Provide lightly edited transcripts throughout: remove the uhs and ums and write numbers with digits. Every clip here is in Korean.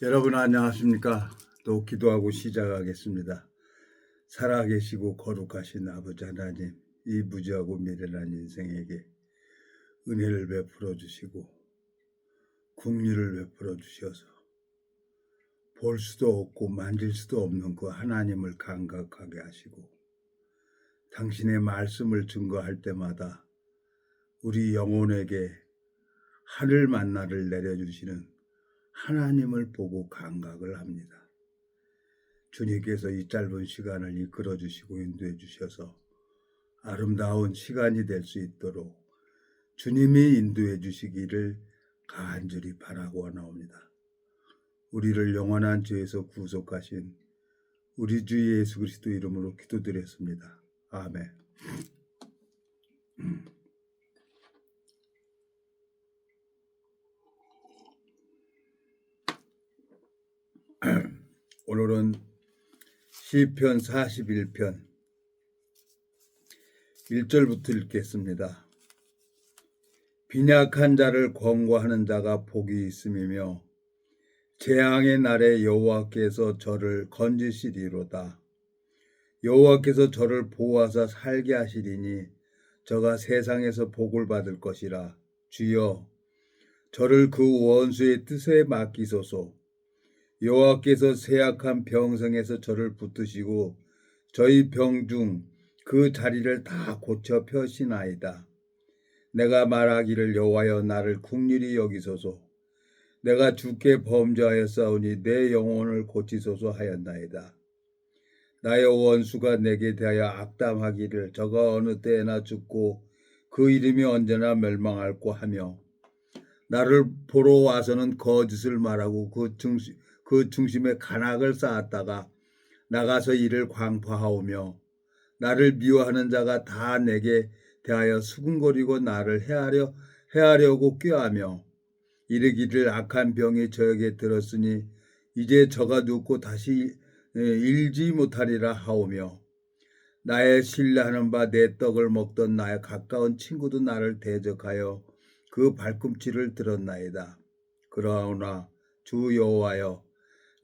여러분 안녕하십니까? 또 기도하고 시작하겠습니다. 살아계시고 거룩하신 아버지 하나님, 이 무지하고 미련한 인생에게 은혜를 베풀어 주시고 긍휼을 베풀어 주셔서 볼 수도 없고 만질 수도 없는 그 하나님을 감각하게 하시고 당신의 말씀을 증거할 때마다 우리 영혼에게 하늘 만나를 내려주시는 하나님을 보고 감각을 합니다. 주님께서 이 짧은 시간을 이끌어 주시고 인도해 주셔서 아름다운 시간이 될 수 있도록 주님이 인도해 주시기를 간절히 바라고 원하옵니다. 우리를 영원한 죄에서 구속하신 우리 주 예수 그리스도 이름으로 기도드렸습니다. 아멘. 오늘은 시편 41편 1절부터 읽겠습니다. 빈약한 자를 권고하는 자가 복이 있음이며 재앙의 날에 여호와께서 저를 건지시리로다. 여호와께서 저를 보호하사 살게 하시리니 저가 세상에서 복을 받을 것이라. 주여, 저를 그 원수의 뜻에 맡기소서. 여호와께서 쇠약한 병성에서 저를 붙드시고 저희 병 중 그 자리를 다 고쳐 펴시나이다. 내가 말하기를 여호와여 나를 긍휼히 여기소서. 내가 주께 범죄하였사오니 내 영혼을 고치소서 하였나이다. 나의 원수가 내게 대하여 악담하기를 저가 어느 때에나 죽고 그 이름이 언제나 멸망할꼬 하며 나를 보러 와서는 거짓을 말하고 그 중심에 간악을 쌓았다가 나가서 이를 광파하오며 나를 미워하는 자가 다 내게 대하여 수군거리고 나를 해하려고 꾀하며 이르기를 악한 병이 저에게 들었으니 이제 저가 눕고 다시 일지 못하리라 하오며 나의 신뢰하는 바 내 떡을 먹던 나의 가까운 친구도 나를 대적하여 그 발꿈치를 들었나이다. 그러나 주 여호와여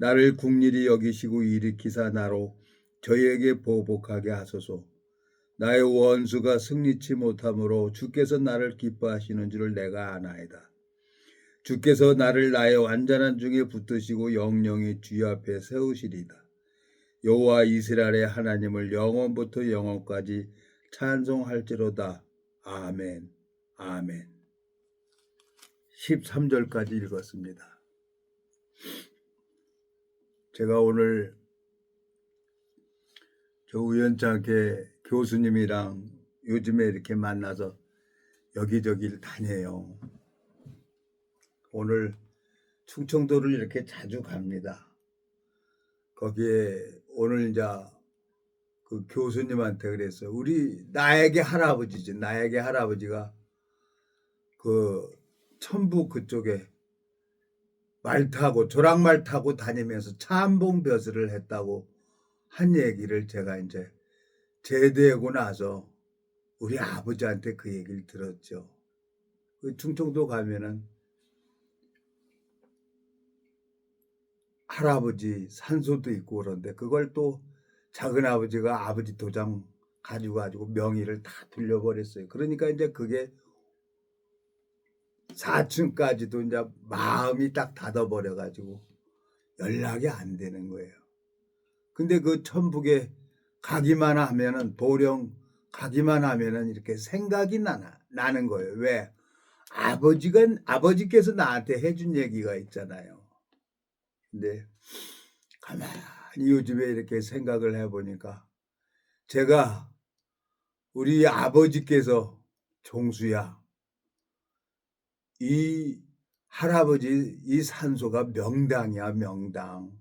나를 긍휼히 여기시고 일으키사 나로 저희에게 보복하게 하소서. 나의 원수가 승리치 못하므로 주께서 나를 기뻐하시는 줄을 내가 아나이다. 주께서 나를 나의 완전한 중에 붙드시고 영영이 주의 앞에 세우시리다. 여호와 이스라엘의 하나님을 영원부터 영원까지 찬송할지로다. 아멘. 아멘. 13절까지 읽었습니다. 제가 오늘 저 우연찮게 교수님이랑 요즘에 이렇게 만나서 여기저기를 다녀요. 오늘 충청도를 이렇게 자주 갑니다. 거기에 오늘 이제 그 교수님한테 그랬어요. 나에게 할아버지지. 나에게 할아버지가 그 천북 그쪽에 조랑말 타고 다니면서 참봉벼슬을 했다고 한 얘기를 제가 이제 제대하고 나서 우리 아버지한테 그 얘기를 들었죠. 그 충청도 가면은 할아버지 산소도 있고 그런데 그걸 또 작은 아버지가 아버지 도장 가지고 명의를 다 돌려버렸어요. 그러니까 이제 그게 4층까지도 이제 마음이 딱 닫아버려가지고 연락이 안 되는 거예요. 근데 그 천북에 가기만 하면은 보령 가기만 하면은 이렇게 생각이 나는 거예요. 왜? 아버지께서 나한테 해준 얘기가 있잖아요. 근데 가만히 요즘에 이렇게 생각을 해보니까 제가 우리 아버지께서 종수야 이 할아버지 이 산소가 명당이야 명당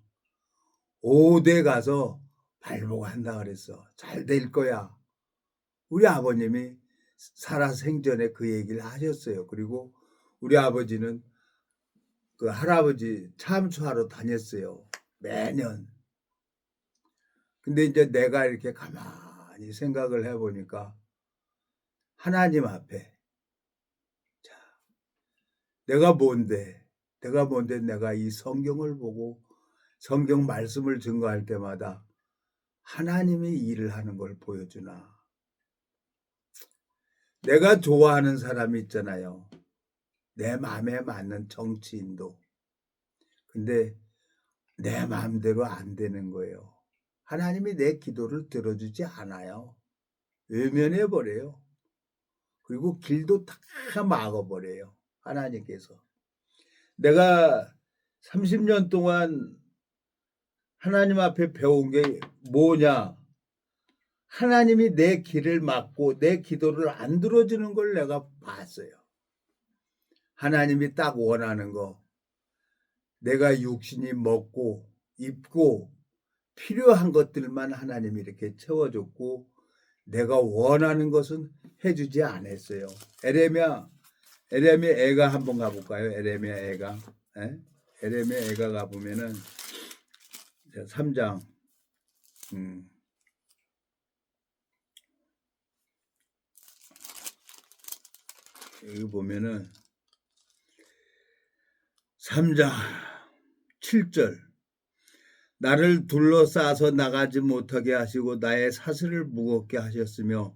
5대 가서 발복한다 그랬어. 잘 될 거야. 우리 아버님이 살아생전에 그 얘기를 하셨어요. 그리고 우리 아버지는 그 할아버지 참수하러 다녔어요. 매년. 근데 이제 내가 이렇게 가만히 생각을 해보니까 하나님 앞에 자, 내가 뭔데 내가 뭔데 내가 이 성경을 보고 성경 말씀을 증거할 때마다 하나님이 일을 하는 걸 보여주나. 내가 좋아하는 사람이 있잖아요. 내 마음에 맞는 정치인도. 근데 내 마음대로 안 되는 거예요. 하나님이 내 기도를 들어주지 않아요. 외면해 버려요. 그리고 길도 다 막아버려요. 하나님께서. 내가 30년 동안 하나님 앞에 배운 게 뭐냐? 하나님이 내 길을 막고 내 기도를 안 들어주는 걸 내가 봤어요. 하나님이 딱 원하는 거. 내가 육신이 먹고 입고 필요한 것들만 하나님이 이렇게 채워줬고 내가 원하는 것은 해주지 않았어요. 에레미야 애가 한번 가볼까요? 에레미야 애가. 에레미야 애가 가보면은 3장 여기 보면은 3장 7절 나를 둘러싸서 나가지 못하게 하시고 나의 사슬을 무겁게 하셨으며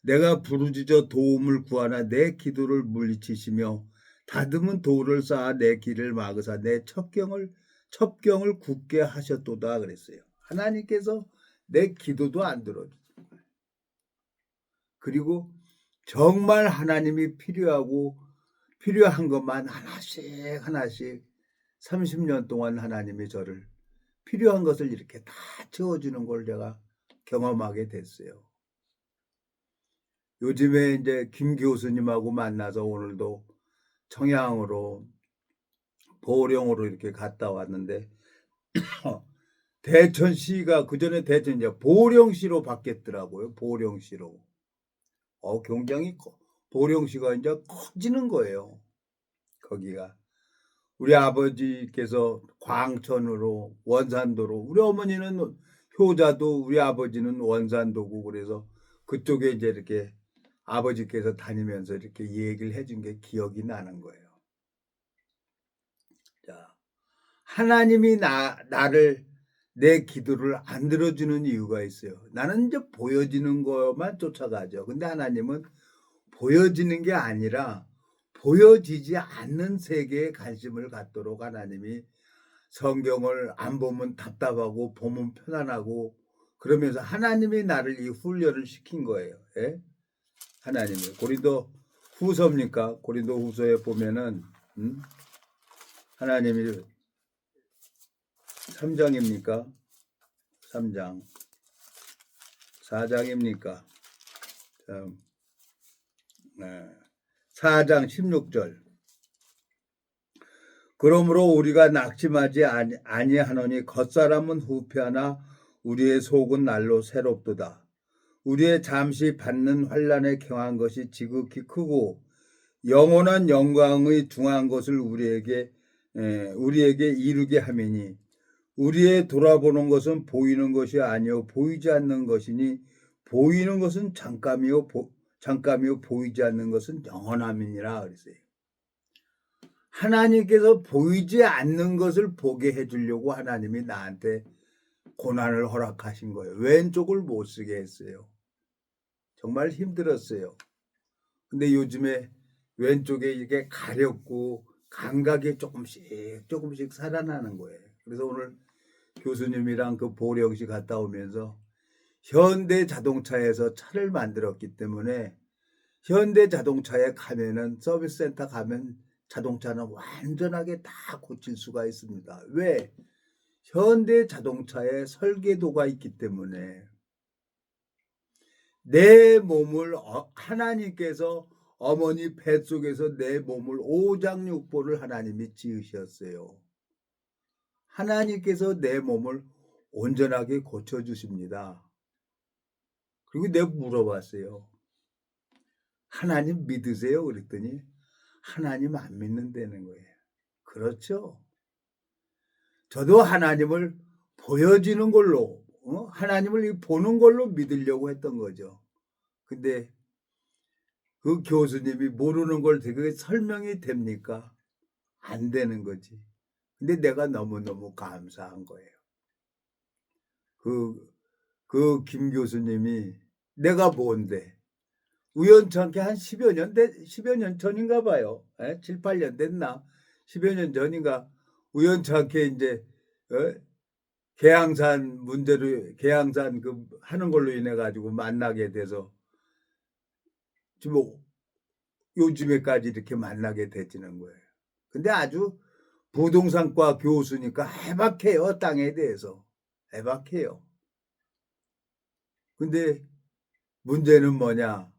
내가 부르짖어 도움을 구하나 내 기도를 물리치시며 다듬은 돌을 쌓아 내 길을 막으사 내 첩경을 굳게 하셨도다 그랬어요. 하나님께서 내 기도도 안 들어주세요. 그리고 정말 하나님이 필요한 것만 하나씩 30년 동안 하나님이 저를 필요한 것을 이렇게 다 채워주는 걸 제가 경험하게 됐어요. 요즘에 이제 김 교수님하고 만나서 오늘도 청양으로 보령으로 이렇게 갔다 왔는데 대천시가 그전에 대천 이제 보령시로 바뀌었더라고요. 보령시로. 굉장히 보령시가 이제 커지는 거예요. 거기가. 우리 아버지께서 광천으로 원산도로 우리 어머니는 효자도 우리 아버지는 원산도고 그래서 그쪽에 이제 이렇게 아버지께서 다니면서 이렇게 얘기를 해준 게 기억이 나는 거예요. 자, 하나님이 나를 내 기도를 안 들어주는 이유가 있어요. 나는 이제 보여지는 것만 쫓아가죠. 근데 하나님은 보여지는 게 아니라 보여지지 않는 세계에 관심을 갖도록 하나님이 성경을 안 보면 답답하고 보면 편안하고 그러면서 하나님이 나를 이 훈련을 시킨 거예요. 예? 하나님이 고린도 후서입니까? 고린도 후서에 보면은 하나님이 3장입니까? 3장 4장입니까? 4장 16절 그러므로 우리가 낙심하지 아니하노니 겉사람은 후패하나 우리의 속은 날로 새롭도다. 우리의 잠시 받는 환난에 경한 것이 지극히 크고 영원한 영광의 중한 것을 우리에게 이루게 함이니 우리의 돌아보는 것은 보이는 것이 아니요 보이지 않는 것이니 보이는 것은 잠깐이요 보이지 않는 것은 영원함이니라 그랬어요. 하나님께서 보이지 않는 것을 보게 해주려고 하나님이 나한테 고난을 허락하신 거예요. 왼쪽을 못 쓰게 했어요. 정말 힘들었어요. 근데 요즘에 왼쪽에 이게 가렵고 감각이 조금씩 살아나는 거예요. 그래서 오늘 교수님이랑 그 보령시 갔다 오면서 현대 자동차에서 차를 만들었기 때문에 현대 자동차에 가면은 서비스 센터 가면 자동차는 완전하게 다 고칠 수가 있습니다. 왜? 현대 자동차에 설계도가 있기 때문에 내 몸을 하나님께서 어머니 뱃속에서 내 몸을 오장육부를 하나님이 지으셨어요. 하나님께서 내 몸을 온전하게 고쳐주십니다. 그리고 내가 물어봤어요. 하나님 믿으세요? 그랬더니 하나님 안 믿는다는 거예요. 그렇죠? 저도 하나님을 보여지는 걸로 하나님을 보는 걸로 믿으려고 했던 거죠. 근데 그 교수님이 모르는 걸 되게 설명이 됩니까? 안 되는 거지. 근데 내가 너무너무 감사한 거예요. 김 교수님이 내가 뭔데 우연찮게 한 10여 년 전인가 봐요. 7, 8년 됐나? 10여 년 전인가 우연찮게 이제 계양산 하는 걸로 인해 가지고 만나게 돼서 지금 요즘에까지 이렇게 만나게 되지는 거예요. 근데 아주 부동산과 교수니까 해박해요. 땅에 대해서. 해박해요. 근데 문제는 뭐냐?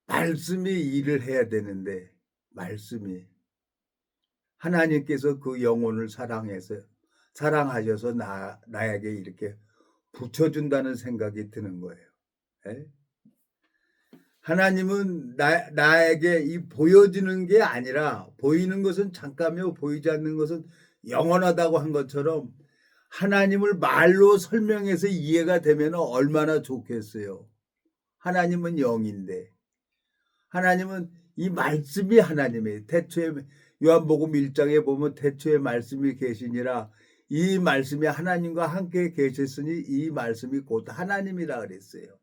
말씀이 일을 해야 되는데 말씀이 하나님께서 그 영혼을 사랑하셔서 나에게 이렇게 붙여준다는 생각이 드는 거예요. 에? 하나님은 나에게 보여지는 게 아니라 보이는 것은 잠깐이요 보이지 않는 것은 영원하다고 한 것처럼 하나님을 말로 설명해서 이해가 되면 얼마나 좋겠어요. 하나님은 영인데 하나님은 이 말씀이 하나님이에요. 태초에 요한복음 1장에 보면 태초에 말씀이 계시니라 이 말씀이 하나님과 함께 계셨으니 이 말씀이 곧 하나님이라 그랬어요.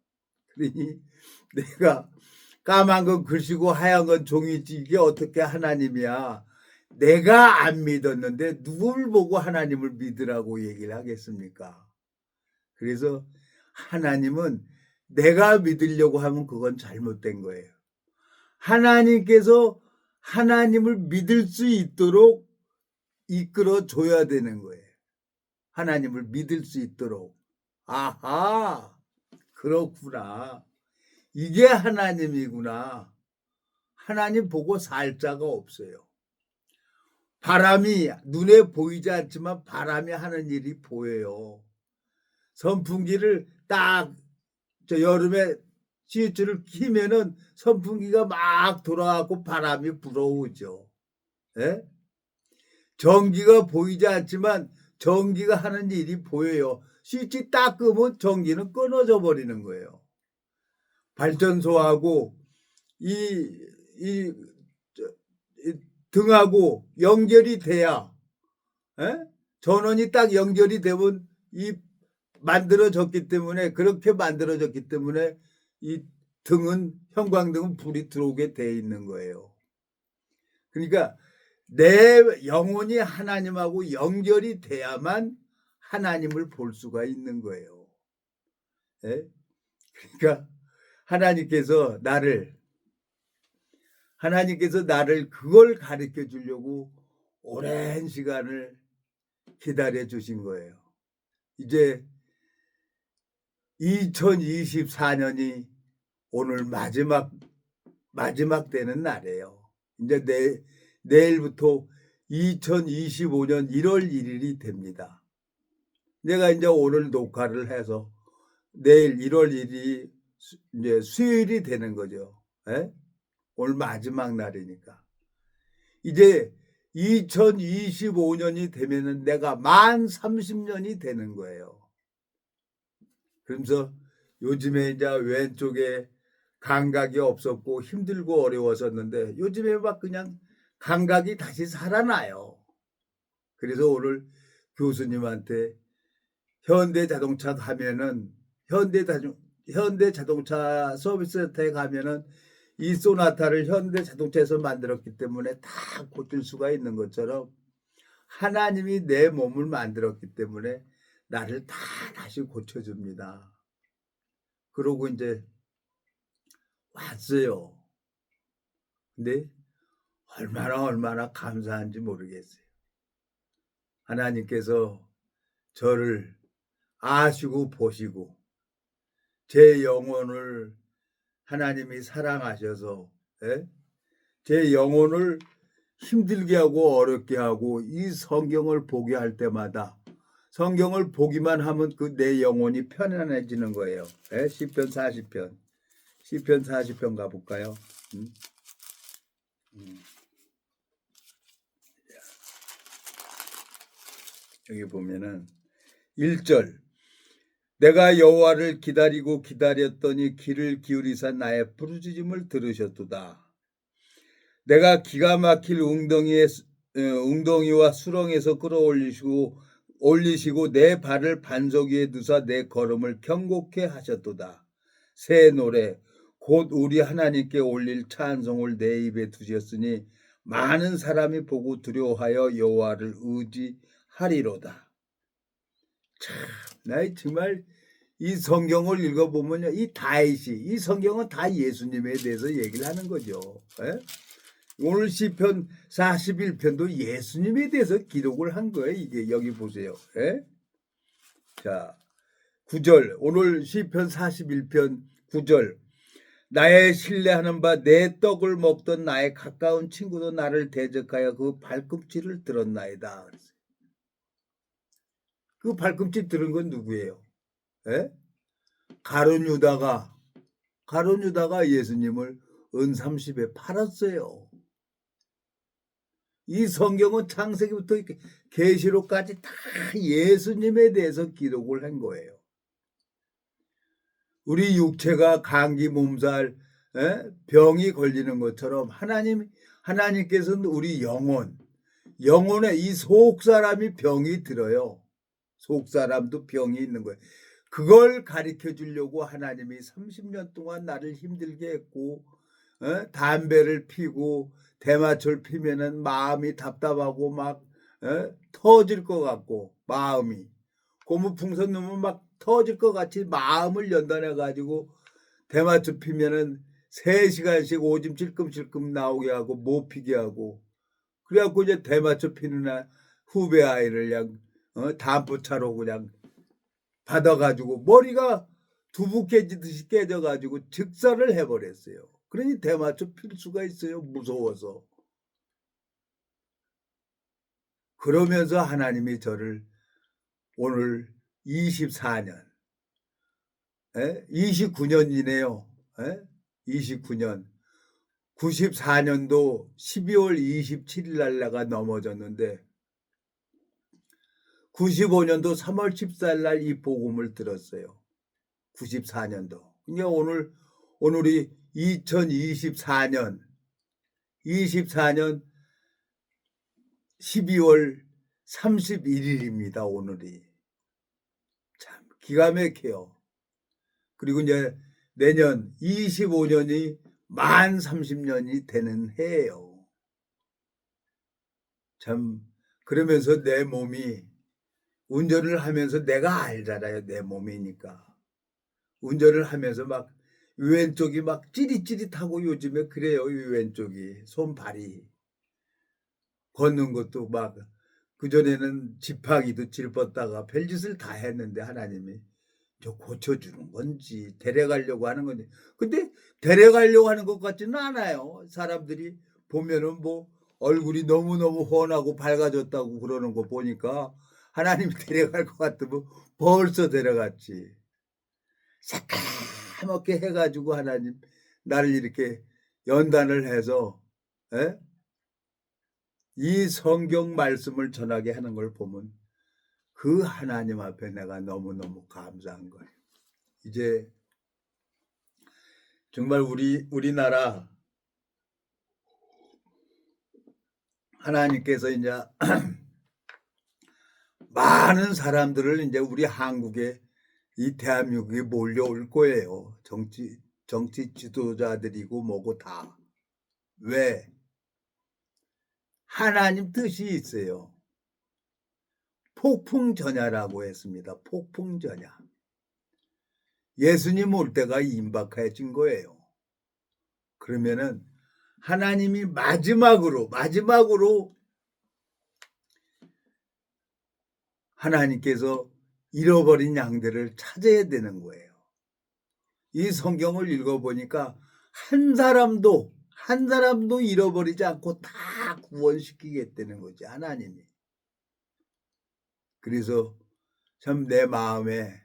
그러니 내가 까만 건 글씨고 하얀 건 종이지 이게 어떻게 하나님이야. 내가 안 믿었는데 누굴 보고 하나님을 믿으라고 얘기를 하겠습니까? 그래서 하나님은 내가 믿으려고 하면 그건 잘못된 거예요. 하나님께서 하나님을 믿을 수 있도록 이끌어 줘야 되는 거예요. 하나님을 믿을 수 있도록. 아하, 그렇구나. 이게 하나님이구나. 하나님 보고 살 자가 없어요. 바람이 눈에 보이지 않지만 바람이 하는 일이 보여요. 선풍기를 딱 여름에 스위치를 키면은 선풍기가 막 돌아가고 바람이 불어오죠. 예? 전기가 보이지 않지만 전기가 하는 일이 보여요. 스위치 딱 끄면 전기는 끊어져 버리는 거예요. 발전소하고 이 등하고 연결이 돼야 전원이 딱 연결이 되면 그렇게 만들어졌기 때문에 이 형광등은 불이 들어오게 돼 있는 거예요. 그러니까 내 영혼이 하나님하고 연결이 돼야만 하나님을 볼 수가 있는 거예요. 그러니까 하나님께서 나를 그걸 가르쳐 주려고 오랜 시간을 기다려 주신 거예요. 이제 2024년이 오늘 마지막 되는 날이에요. 이제 내일부터 2025년 1월 1일이 됩니다. 내가 이제 오늘 녹화를 해서 내일 1월 1일이 이제 수요일이 되는 거죠. 오늘 마지막 날이니까. 이제 2025년이 되면은 내가 만 30년이 되는 거예요. 그러면서 요즘에 이제 왼쪽에 감각이 없었고 힘들고 어려웠었는데 요즘에 막 그냥 감각이 다시 살아나요. 그래서 오늘 교수님한테 현대자동차 가면은 현대자동차 서비스센터에 가면은 이 소나타를 현대자동차에서 만들었기 때문에 다 고칠 수가 있는 것처럼 하나님이 내 몸을 만들었기 때문에 나를 다 다시 고쳐줍니다. 그러고 이제 왔어요. 근데 얼마나 감사한지 모르겠어요. 하나님께서 저를 아시고 보시고 제 영혼을 하나님이 사랑하셔서 제 영혼을 힘들게 하고 어렵게 하고 이 성경을 보게 할 때마다 성경을 보기만 하면 내 영혼이 편안해지는 거예요. 시편 40편 가볼까요? 여기 보면은 1절 내가 여호와를 기다리고 기다렸더니 귀를 기울이사 나의 부르짖음을 들으셨도다. 내가 기가 막힐 웅덩이에 웅덩이와 수렁에서 올리시고 내 발을 반석 위에 두사 내 걸음을 경고케 하셨도다. 새 노래 곧 우리 하나님께 올릴 찬송을 내 입에 두셨으니 많은 사람이 보고 두려워하여 여호와를 의지하리로다. 참, 나 정말 이 성경을 읽어보면요, 이 성경은 다 예수님에 대해서 얘기를 하는 거죠. 예? 오늘 시편 41편도 예수님에 대해서 기록을 한 거예요. 이게 여기 보세요. 예? 자, 9절. 오늘 시편 41편 9절. 나의 신뢰하는 바 내 떡을 먹던 나의 가까운 친구도 나를 대적하여 그 발꿈치를 들었나이다. 그 발꿈치 들은 건 누구예요? 예? 가룟 유다가 예수님을 은30에 팔았어요. 이 성경은 창세기부터 계시록까지 다 예수님에 대해서 기록을 한 거예요. 우리 육체가 감기 몸살, 병이 걸리는 것처럼 하나님께서는 우리 영혼에 이 속사람이 병이 들어요. 속사람도 병이 있는 거예요. 그걸 가르쳐 주려고 하나님이 30년 동안 나를 힘들게 했고, 담배를 피고 대마초를 피면은 마음이 답답하고 막 터질 것 같고, 마음이 고무풍선 넣으면 막 터질 것 같이 마음을 연단해 가지고 대마초 피면은 3시간씩 오줌 찔끔찔끔 나오게 하고 못 피게 하고, 그래갖고 이제 대마초 피는 후배 아이를 그냥 담보차로 그냥 받아가지고 머리가 두부 깨지듯이 깨져가지고 즉사를 해버렸어요. 그러니 대마초 필 수가 있어요. 무서워서. 그러면서 하나님이 저를 오늘 24년, 29년이네요. 29년. 94년도 12월 27일 날 내가 넘어졌는데 95년도 3월 14일 날 이 복음을 들었어요. 94년도. 그러니까 오늘이 2024년 12월 31일입니다. 오늘이. 참 기가 막혀요. 그리고 이제 내년 25년이 만 30년이 되는 해예요. 참 그러면서 내 몸이 운전을 하면서 내가 알잖아요. 내 몸이니까. 운전을 하면서 막 왼쪽이 막 찌릿찌릿하고 요즘에 그래요. 왼쪽이 손발이 걷는 것도 막 그전에는 지팡이도 짚었다가 별짓을 다 했는데 하나님이 저 고쳐주는 건지 데려가려고 하는 건지. 근데 데려가려고 하는 것 같지는 않아요. 사람들이 보면은 뭐 얼굴이 너무너무 훤하고 밝아졌다고 그러는 거 보니까 하나님이 데려갈 것 같으면 벌써 데려갔지. 새까맣게 해가지고 하나님 나를 이렇게 연단을 해서 이 성경 말씀을 전하게 하는 걸 보면 그 하나님 앞에 내가 너무너무 감사한 거예요. 이제 정말 우리나라 하나님께서 이제 많은 사람들을 이제 우리 한국에 이 대한민국에 몰려올 거예요. 정치 지도자들이고 뭐고 다. 왜? 하나님 뜻이 있어요. 폭풍전야라고 했습니다. 폭풍전야. 예수님 올 때가 임박해진 거예요. 그러면은 하나님이 마지막으로 하나님께서 잃어버린 양들을 찾아야 되는 거예요. 이 성경을 읽어보니까 한 사람도 잃어버리지 않고 다 구원시키겠다는 거지, 하나님이. 그래서 참 내 마음에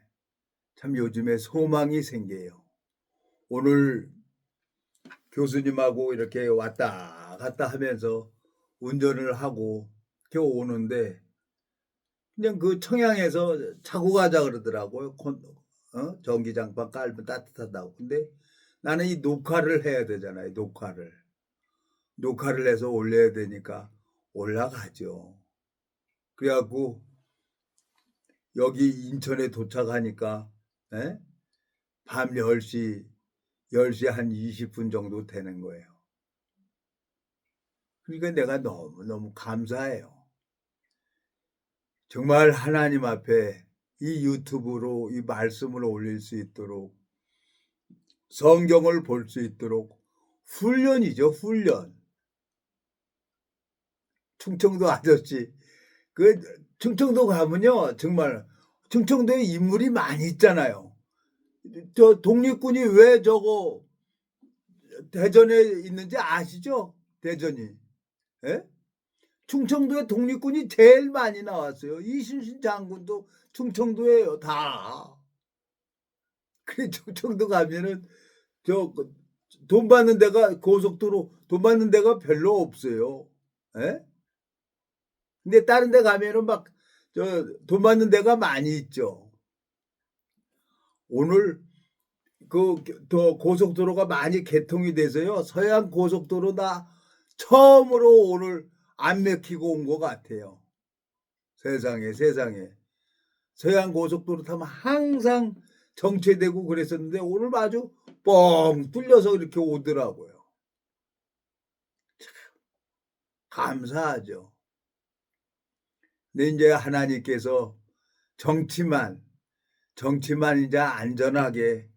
참 요즘에 소망이 생겨요. 오늘 교수님하고 이렇게 왔다 갔다 하면서 운전을 하고 겨우 오는데 그냥 그 청양에서 자고 가자 그러더라고요. 전기장판 깔면 따뜻하다고. 근데 나는 이 녹화를 해야 되잖아요. 녹화를 해서 올려야 되니까 올라가죠. 그래갖고 여기 인천에 도착하니까 에? 밤 10시 한 20분 정도 되는 거예요. 그러니까 내가 너무너무 감사해요. 정말 하나님 앞에 이 유튜브로 이 말씀을 올릴 수 있도록 성경을 볼 수 있도록 훈련이죠, 훈련. 충청도 아저씨, 그 충청도 가면요, 정말 충청도에 인물이 많이 있잖아요. 저 독립군이 왜 저거 대전에 있는지 아시죠? 대전이. 예? 충청도에 독립군이 제일 많이 나왔어요. 이순신 장군도 충청도예요, 다. 그래 충청도 가면은 저 돈 받는 데가 고속도로 돈 받는 데가 별로 없어요. 예? 근데 다른 데 가면은 막 저 돈 받는 데가 많이 있죠. 오늘 그 더 고속도로가 많이 개통이 돼서요. 서해안 고속도로 나 처음으로 오늘 안 막히고 온 것 같아요. 세상에. 서해안 고속도로 타면 항상 정체되고 그랬었는데 오늘 아주 뻥 뚫려서 이렇게 오더라고요. 참 감사하죠. 근데 이제 하나님께서 정치만 이제 안전하게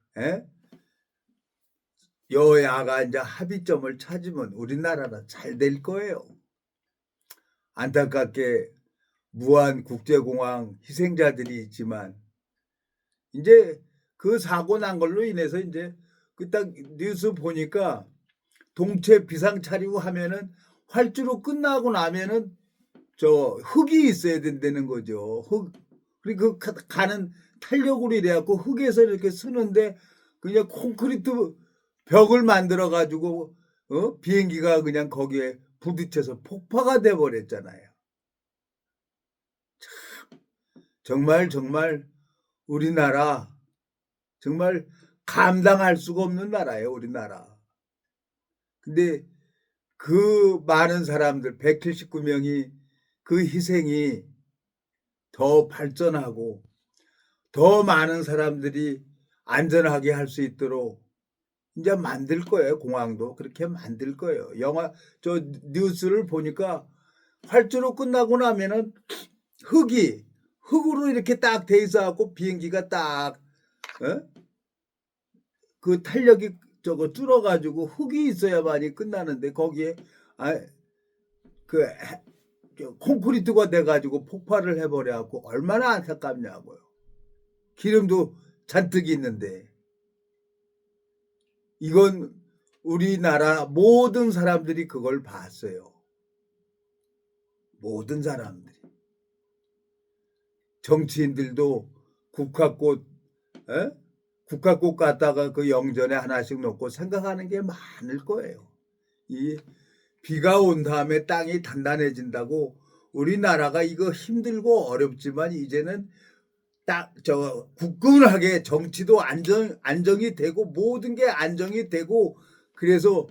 여야가 이제 합의점을 찾으면 우리나라가 잘 될 거예요. 안타깝게 무한 국제공항 희생자들이 있지만 이제 그 사고 난 걸로 인해서 이제 그 딱 뉴스 보니까 동체 비상 차리고 하면은 활주로 끝나고 나면은 저 흙이 있어야 된다는 거죠. 흙. 그리고 그 가는 탄력으로 이래갖고 흙에서 이렇게 쓰는데 그냥 콘크리트 벽을 만들어 가지고 비행기가 그냥 거기에 부딪혀서 폭파가 돼 버렸잖아요. 정말 우리나라 정말 감당할 수가 없는 나라예요, 우리나라. 근데 그 많은 사람들 179명이 그 희생이 더 발전하고 더 많은 사람들이 안전하게 할 수 있도록 이제 만들 거예요. 공항도 그렇게 만들 거예요. 영화 저 뉴스를 보니까 활주로 끝나고 나면은 흙으로 이렇게 딱 돼 있어 갖고 비행기가 딱 그 탄력이 저거 뚫어 가지고 흙이 있어야만이 끝나는데 거기에 그 콘크리트가 돼 가지고 폭발을 해 버려 갖고 얼마나 안타깝냐고요. 기름도 잔뜩 있는데. 이건 우리나라 모든 사람들이 그걸 봤어요. 모든 사람들이. 정치인들도 국화꽃 국화꽃 갖다가 그 영전에 하나씩 놓고 생각하는 게 많을 거예요. 이 비가 온 다음에 땅이 단단해진다고 우리나라가 이거 힘들고 어렵지만 이제는 딱 저 굳건하게 정치도 안정이 되고 모든 게 안정이 되고 그래서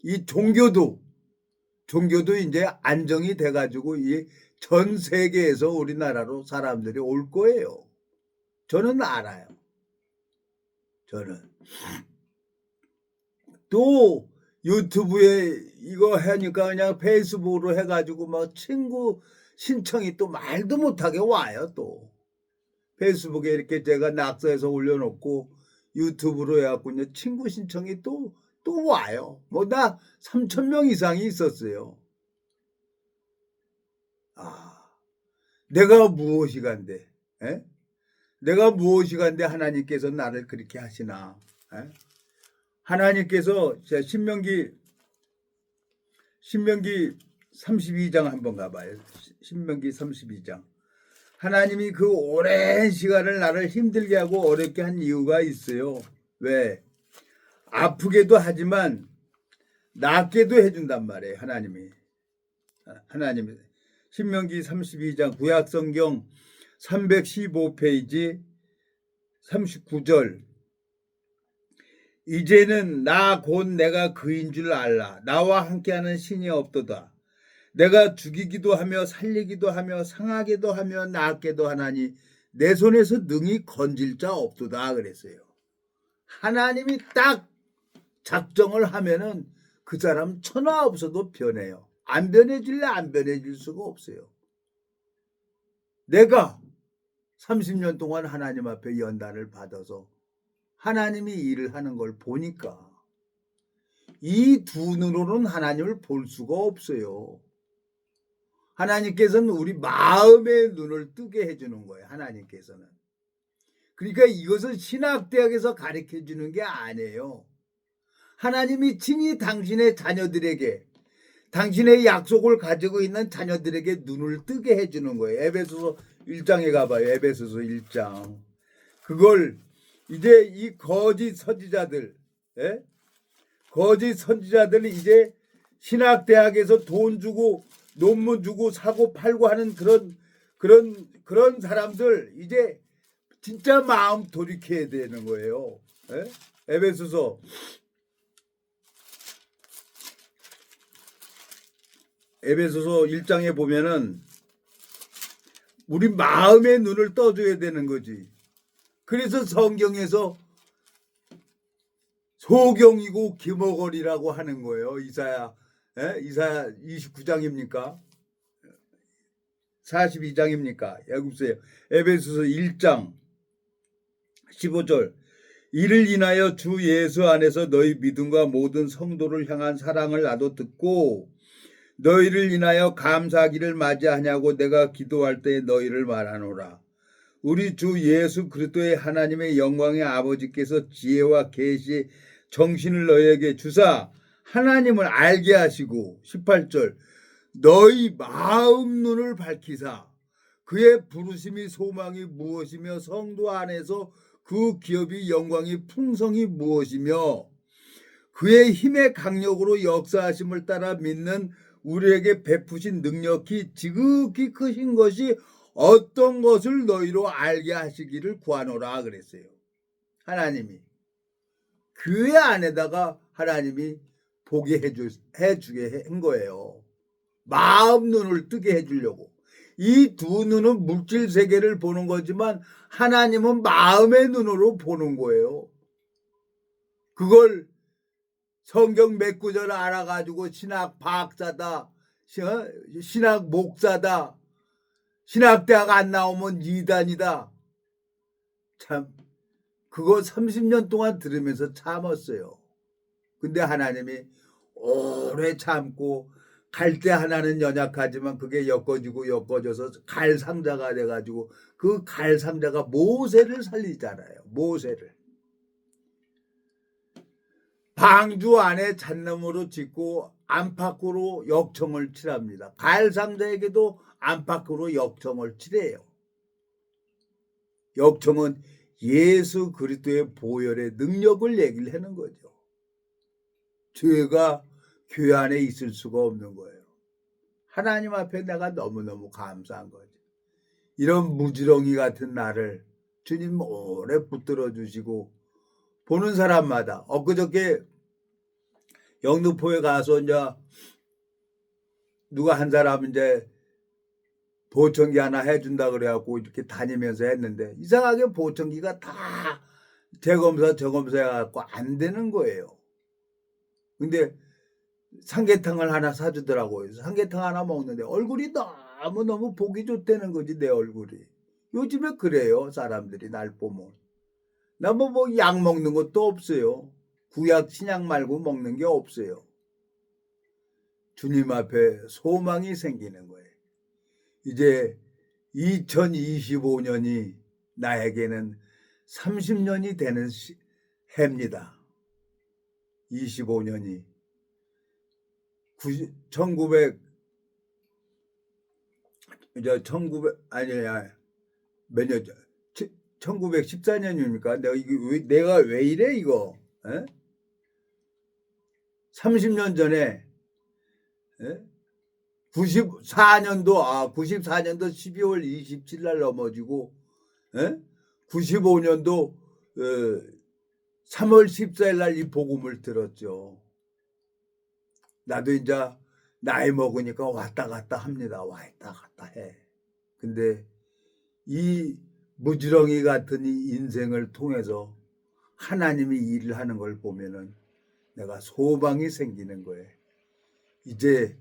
이 종교도 이제 안정이 돼 가지고 이 전 세계에서 우리나라로 사람들이 올 거예요. 저는 알아요. 저는. 또 유튜브에 이거 하니까 그냥 페이스북으로 해 가지고 막 친구 신청이 또 말도 못하게 와요 또. 페이스북에 이렇게 제가 낙서해서 올려놓고 유튜브로 해갖고 이제 친구 신청이 또 와요. 뭐 나 3,000명 이상이 있었어요. 내가 무엇이 간데? 내가 무엇이 간데 하나님께서 나를 그렇게 하시나? 하나님께서 신명기 32장 한번 가봐요. 신명기 32장. 하나님이 그 오랜 시간을 나를 힘들게 하고 어렵게 한 이유가 있어요. 왜? 아프게도 하지만 낫게도 해준단 말이에요. 하나님이. 신명기 32장 구약성경 315페이지 39절. 이제는 나 곧 내가 그인 줄 알라. 나와 함께하는 신이 없도다. 내가 죽이기도 하며 살리기도 하며 상하게도 하며 낫게도 하나니 내 손에서 능히 건질 자 없도다 그랬어요. 하나님이 딱 작정을 하면은 그 사람 천하 없어도 변해요. 안 변해질래 안 변해질 수가 없어요. 내가 30년 동안 하나님 앞에 연단을 받아서 하나님이 일을 하는 걸 보니까 이 두 눈으로는 하나님을 볼 수가 없어요. 하나님께서는 우리 마음의 눈을 뜨게 해주는 거예요. 하나님께서는. 그러니까 이것은 신학대학에서 가르쳐 주는 게 아니에요. 하나님이 친히 당신의 자녀들에게 당신의 약속을 가지고 있는 자녀들에게 눈을 뜨게 해주는 거예요. 에베소서 1장에 가봐요. 에베소서 1장. 그걸 이제 이 거짓 선지자들, 예? 거짓 선지자들이 이제 신학대학에서 돈 주고 논문 주고 사고 팔고 하는 그런 사람들 이제 진짜 마음 돌이켜야 되는 거예요. 예? 에베소서 1장에 보면은 우리 마음의 눈을 떠줘야 되는 거지. 그래서 성경에서 소경이고 기머거리라고 하는 거예요. 이사야 29장입니까? 42장입니까? 여기보세요. 에베소서 1장 15절. 이를 인하여 주 예수 안에서 너희 믿음과 모든 성도를 향한 사랑을 나도 듣고 너희를 인하여 감사하기를 맞이하냐고 내가 기도할 때 너희를 말하노라. 우리 주 예수 그리스도의 하나님의 영광의 아버지께서 지혜와 계시의 정신을 너희에게 주사 하나님을 알게 하시고 18절 너희 마음 눈을 밝히사 그의 부르심이 소망이 무엇이며 성도 안에서 그 기업이 영광이 풍성이 무엇이며 그의 힘의 강력으로 역사하심을 따라 믿는 우리에게 베푸신 능력이 지극히 크신 것이 어떤 것을 너희로 알게 하시기를 구하노라 그랬어요. 하나님이 교회 안에다가 하나님이 보게 해주게 한 거예요. 마음 눈을 뜨게 해주려고. 이 두 눈은 물질 세계를 보는 거지만 하나님은 마음의 눈으로 보는 거예요. 그걸 성경 몇 구절 알아가지고 신학 박사다, 신학 목사다, 신학대학 안 나오면 이단이다. 참 그거 30년 동안 들으면서 참았어요. 근데 하나님이 오래 참고 갈 때 하나는 연약하지만 그게 엮어져서 갈 상자가 돼가지고 그 갈 상자가 모세를 살리잖아요. 모세를. 방주 안에 잣나무로 짓고 안팎으로 역청을 칠합니다. 갈 상자에게도 안팎으로 역청을 칠해요. 역청은 예수 그리스도의 보혈의 능력을 얘기를 하는 거죠. 죄가 교회 안에 있을 수가 없는 거예요. 하나님 앞에 내가 너무너무 감사한 거죠. 이런 무지렁이 같은 나를 주님 오래 붙들어 주시고 보는 사람마다 엊그저께 영등포에 가서 이제 누가 한 사람 이제 보청기 하나 해준다 그래갖고 이렇게 다니면서 했는데 이상하게 보청기가 다 재검사 해갖고 안 되는 거예요. 근데 삼계탕을 하나 사주더라고요. 삼계탕 하나 먹는데 얼굴이 너무너무 보기 좋다는 거지 내 얼굴이. 요즘에 그래요 사람들이 날 보면. 나 뭐 약 먹는 것도 없어요. 구약 신약 말고 먹는 게 없어요. 주님 앞에 소망이 생기는 거예요. 이제 2025년이 나에게는 30년이 되는 해입니다. 25년이 1900 아니야 몇 년 1914년입니까? 내가 왜 이래 이거? 에? 30년 전에 94년도 12월 27일 날 넘어지고 95년도 3월 14일 날 이 복음을 들었죠. 나도 이제 나이 먹으니까 왔다 갔다 합니다. 왔다 갔다 해. 근데 이 무지렁이 같은 이 인생을 통해서 하나님이 일을 하는 걸 보면은 내가 소망이 생기는 거예요. 이제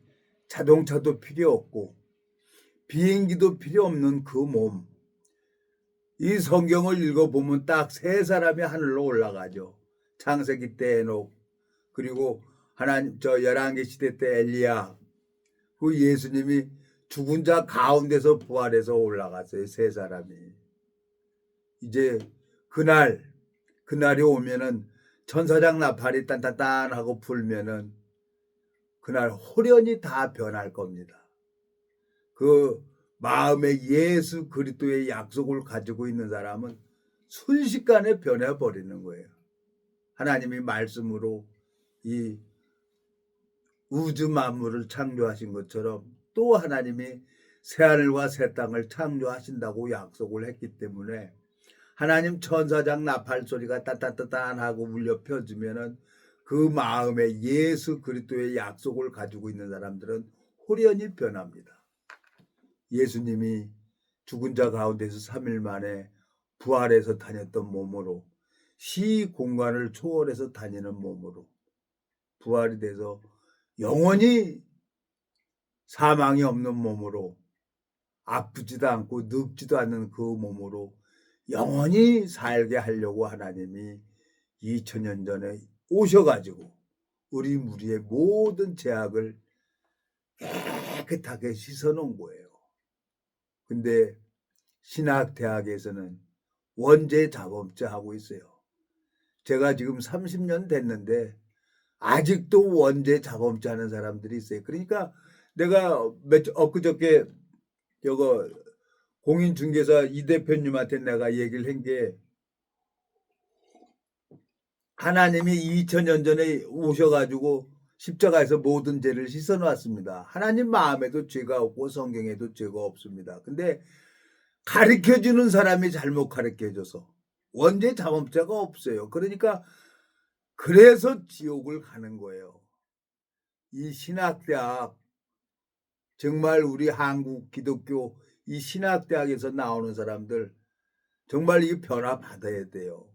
자동차도 필요 없고 비행기도 필요 없는 그 몸. 이 성경을 읽어보면 딱 세 사람이 하늘로 올라가죠. 창세기 때 에녹, 그리고 하나님 열왕기 시대 때 엘리야, 그 예수님이 죽은 자 가운데서 부활해서 올라갔어요. 세 사람이. 이제 그날이 오면은 천사장 나팔이 딴딴딴 하고 불면은 그날 홀연히 다 변할 겁니다. 그 마음에 예수 그리스도의 약속을 가지고 있는 사람은 순식간에 변해버리는 거예요. 하나님이 말씀으로 이 우주 만물을 창조하신 것처럼 또 하나님이 새하늘과 새 땅을 창조하신다고 약속을 했기 때문에 하나님 천사장 나팔 소리가 따따따따하고 울려 펴지면은 그 마음에 예수 그리스도의 약속을 가지고 있는 사람들은 홀연히 변합니다. 예수님이 죽은 자 가운데서 3일 만에 부활해서 다녔던 몸으로 시 공간을 초월해서 다니는 몸으로 부활이 돼서 영원히 사망이 없는 몸으로 아프지도 않고 늙지도 않는 그 몸으로 영원히 살게 하려고 하나님이 2000년 전에 오셔가지고 우리 무리의 모든 죄악을 깨끗하게 씻어놓은 거예요. 근데 신학대학에서는 원죄자범죄 하고 있어요. 제가 지금 30년 됐는데 아직도 원죄자범죄 하는 사람들이 있어요. 그러니까 내가 엊그저께 이거 공인중개사 이 대표님한테 내가 얘기를 한 게 하나님이 2000년 전에 오셔가지고 십자가에서 모든 죄를 씻어놨습니다. 하나님 마음에도 죄가 없고 성경에도 죄가 없습니다. 근데 가르쳐주는 사람이 잘못 가르쳐줘서 원죄자범죄가 없어요. 그러니까 그래서 지옥을 가는 거예요. 이 신학대학 정말 우리 한국 기독교 이 신학대학에서 나오는 사람들 정말 이 변화 받아야 돼요.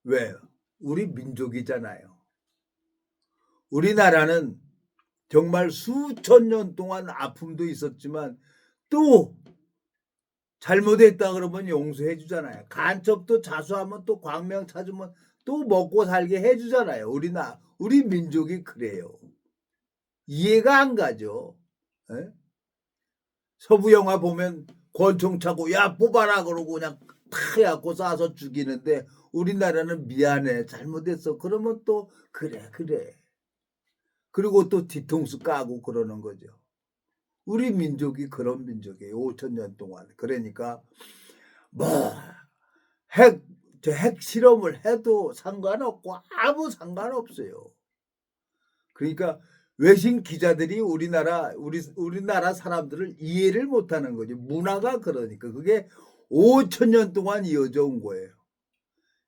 왜? 우리 민족이잖아요. 우리나라는 정말 수천 년 동안 아픔도 있었지만 또 잘못했다 그러면 용서해 주잖아요. 간첩도 자수하면 또 광명 찾으면 또 먹고 살게 해 주잖아요. 우리 민족이 그래요. 이해가 안 가죠. 에? 서부 영화 보면 권총 차고 야 뽑아라 그러고 그냥 탁 해갖고 쏴서 죽이는데 우리나라는 미안해 잘못했어 그러면 또 그래 그리고 또 뒤통수 까고 그러는 거죠. 우리 민족이 그런 민족이에요. 5000년 동안. 그러니까 뭐 핵 실험을 해도 상관없고 아무 상관없어요. 그러니까 외신 기자들이 우리나라 사람들을 이해를 못하는 거죠. 문화가 그러니까 그게 5000년 동안 이어져 온 거예요.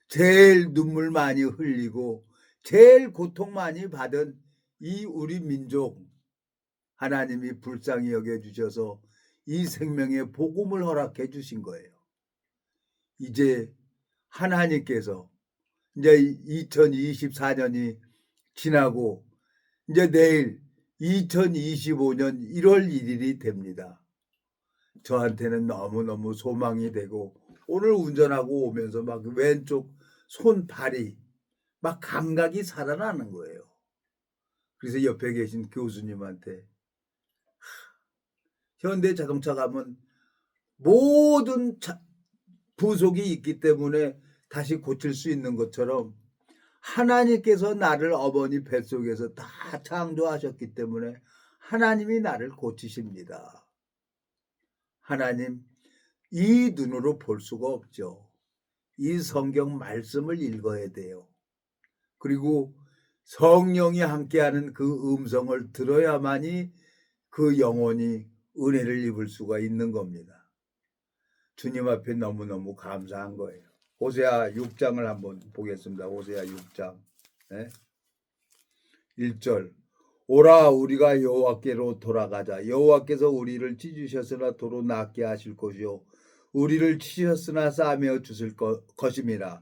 제일 눈물 많이 흘리고 제일 고통 많이 받은 이 우리 민족 하나님이 불쌍히 여겨주셔서 이 생명의 복음을 허락해 주신 거예요. 이제 하나님께서 이제 2024년이 지나고 이제 내일 2025년 1월 1일이 됩니다. 저한테는 너무너무 소망이 되고 오늘 운전하고 오면서 막 왼쪽 손발이 막 감각이 살아나는 거예요. 그래서 옆에 계신 교수님한테 현대자동차 가면 모든 부속이 있기 때문에 다시 고칠 수 있는 것처럼 하나님께서 나를 어머니 뱃속에서 다 창조하셨기 때문에 하나님이 나를 고치십니다. 하나님 이 눈으로 볼 수가 없죠. 이 성경 말씀을 읽어야 돼요. 그리고 성령이 함께하는 그 음성을 들어야만이 그 영혼이 은혜를 입을 수가 있는 겁니다. 주님 앞에 너무너무 감사한 거예요. 호세아 6장을 한번 보겠습니다. 호세아 6장 1절 오라 우리가 여호와께로 돌아가자. 여호와께서 우리를 찢으셨으나 도로 낫게 하실 것이요 우리를 치셨으나 싸매어 주실 것임이라.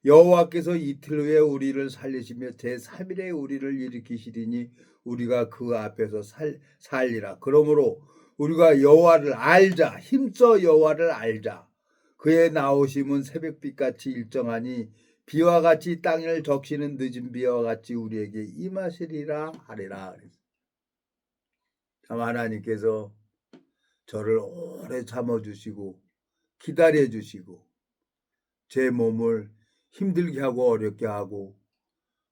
여호와께서 이틀 후에 우리를 살리시며 제3일에 우리를 일으키시리니 우리가 그 앞에서 살리라. 그러므로 우리가 여호와를 알자. 힘써 여호와를 알자. 그의 나오심은 새벽빛같이 일정하니 비와 같이 땅을 적시는 늦은 비와 같이 우리에게 임하시리라 하리라. 참 하나님께서 저를 오래 참아주시고 기다려주시고 제 몸을 힘들게 하고 어렵게 하고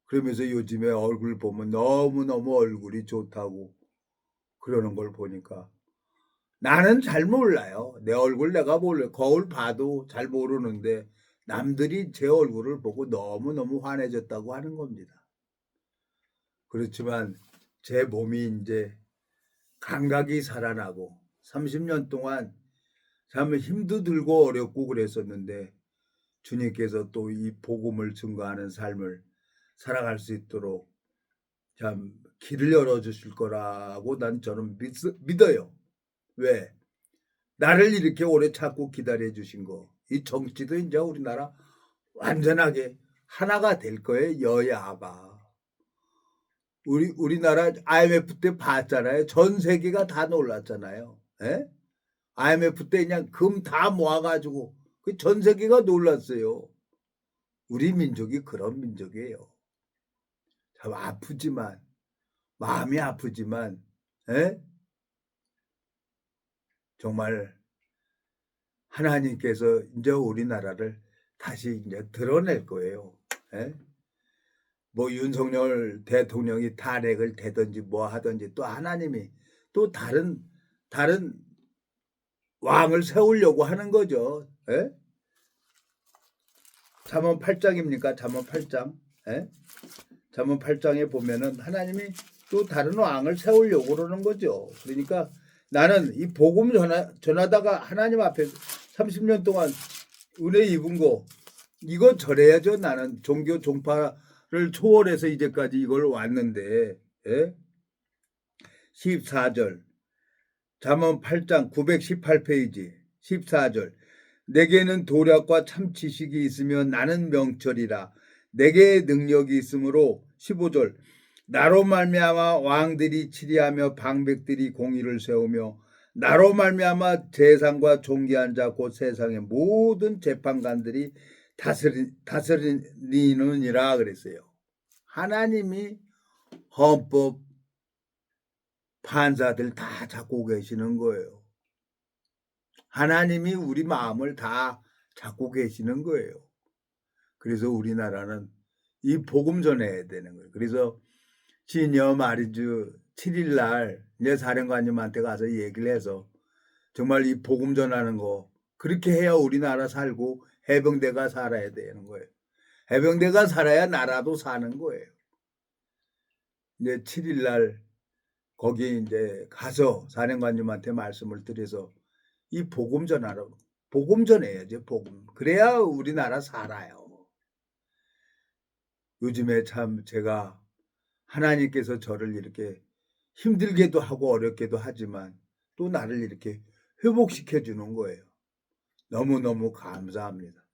그러면서 요즘에 얼굴 보면 너무너무 얼굴이 좋다고 그러는 걸 보니까 나는 잘 몰라요. 내 얼굴 내가 몰라요. 거울 봐도 잘 모르는데 남들이 제 얼굴을 보고 너무너무 환해졌다고 하는 겁니다. 그렇지만 제 몸이 이제 감각이 살아나고 30년 동안 참 힘도 들고 어렵고 그랬었는데 주님께서 또 이 복음을 증거하는 삶을 살아갈 수 있도록 참 길을 열어주실 거라고 저는 믿어요. 왜? 나를 이렇게 오래 찾고 기다려 주신 거. 이 정치도 이제 우리나라 완전하게 하나가 될 거예요. 여야가. 우리나라 IMF 때 봤잖아요. 전 세계가 다 놀랐잖아요. 예? IMF 때 그냥 금 다 모아가지고 그 전 세계가 놀랐어요. 우리 민족이 그런 민족이에요. 참 아프지만 마음이 아프지만 예? 정말 하나님께서 이제 우리나라를 다시 이제 드러낼 거예요. 예? 뭐 윤석열 대통령이 탄핵을 대든지 뭐 하든지 또 하나님이 또 다른 왕을 세우려고 하는 거죠. 예? 잠언 8장입니까? 잠언 8장. 예? 잠언 8장에 보면은 하나님이 또 다른 왕을 세우려고 그러는 거죠. 그러니까 나는 이 복음 전하다가 하나님 앞에 30년 동안 은혜 입은 거 이거 전해야죠. 나는 종교 종파를 초월해서 이제까지 이걸 왔는데 예? 14절 잠언 8장 918페이지 14절 내게는 도략과 참 지식이 있으면 나는 명철이라 내게 능력이 있으므로 15절 나로 말미암아 왕들이 치리하며 방백들이 공의를 세우며 나로 말미암아 재상과 존귀한 자 곧 세상의 모든 재판관들이 다스리느니라 그랬어요. 하나님이 헌법 판사들 다 잡고 계시는 거예요. 하나님이 우리 마음을 다 잡고 계시는 거예요. 그래서 우리나라는 이 복음 전해야 되는 거예요. 그래서 시니어 마리즈 7일 날 이제 사령관님한테 가서 얘기를 해서 정말 이 복음 전하는 거 그렇게 해야 우리나라 살고 해병대가 살아야 되는 거예요. 해병대가 살아야 나라도 사는 거예요. 이제 7일 날 거기 이제 가서 사령관님한테 말씀을 드려서 이 복음 전하러 복음 전해야죠. 복음. 그래야 우리나라 살아요. 요즘에 참 제가 하나님께서 저를 이렇게 힘들게도 하고 어렵게도 하지만 또 나를 이렇게 회복시켜 주는 거예요. 너무너무 감사합니다.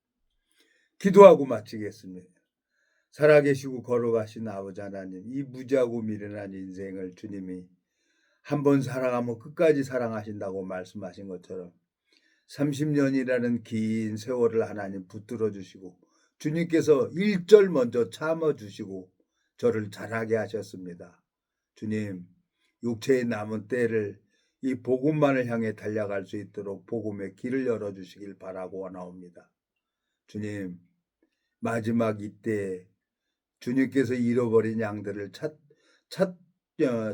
기도하고 마치겠습니다. 살아계시고 걸어가신 아버지 하나님, 이 무지하고 미련한 인생을 주님이 한번 사랑하면 끝까지 사랑하신다고 말씀하신 것처럼 30년이라는 긴 세월을 하나님 붙들어 주시고 주님께서 1절 먼저 참아 주시고 저를 자라게 하셨습니다. 주님, 육체의 남은 때를 이 복음만을 향해 달려갈 수 있도록 복음의 길을 열어주시길 바라고 원하옵니다. 주님, 마지막 이때 주님께서 잃어버린 양들을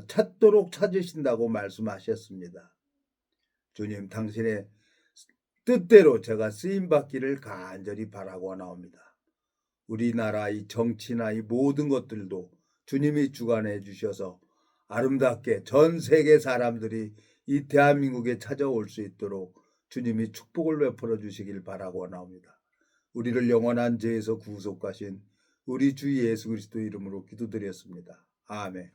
찾도록 찾으신다고 말씀하셨습니다. 주님, 당신의 뜻대로 제가 쓰임받기를 간절히 바라고 원하옵니다. 우리나라 이 정치나 이 모든 것들도 주님이 주관해 주셔서 아름답게 전 세계 사람들이 이 대한민국에 찾아올 수 있도록 주님이 축복을 베풀어 주시길 바라고 원하옵니다. 우리를 영원한 죄에서 구속하신 우리 주 예수 그리스도 이름으로 기도드렸습니다. 아멘.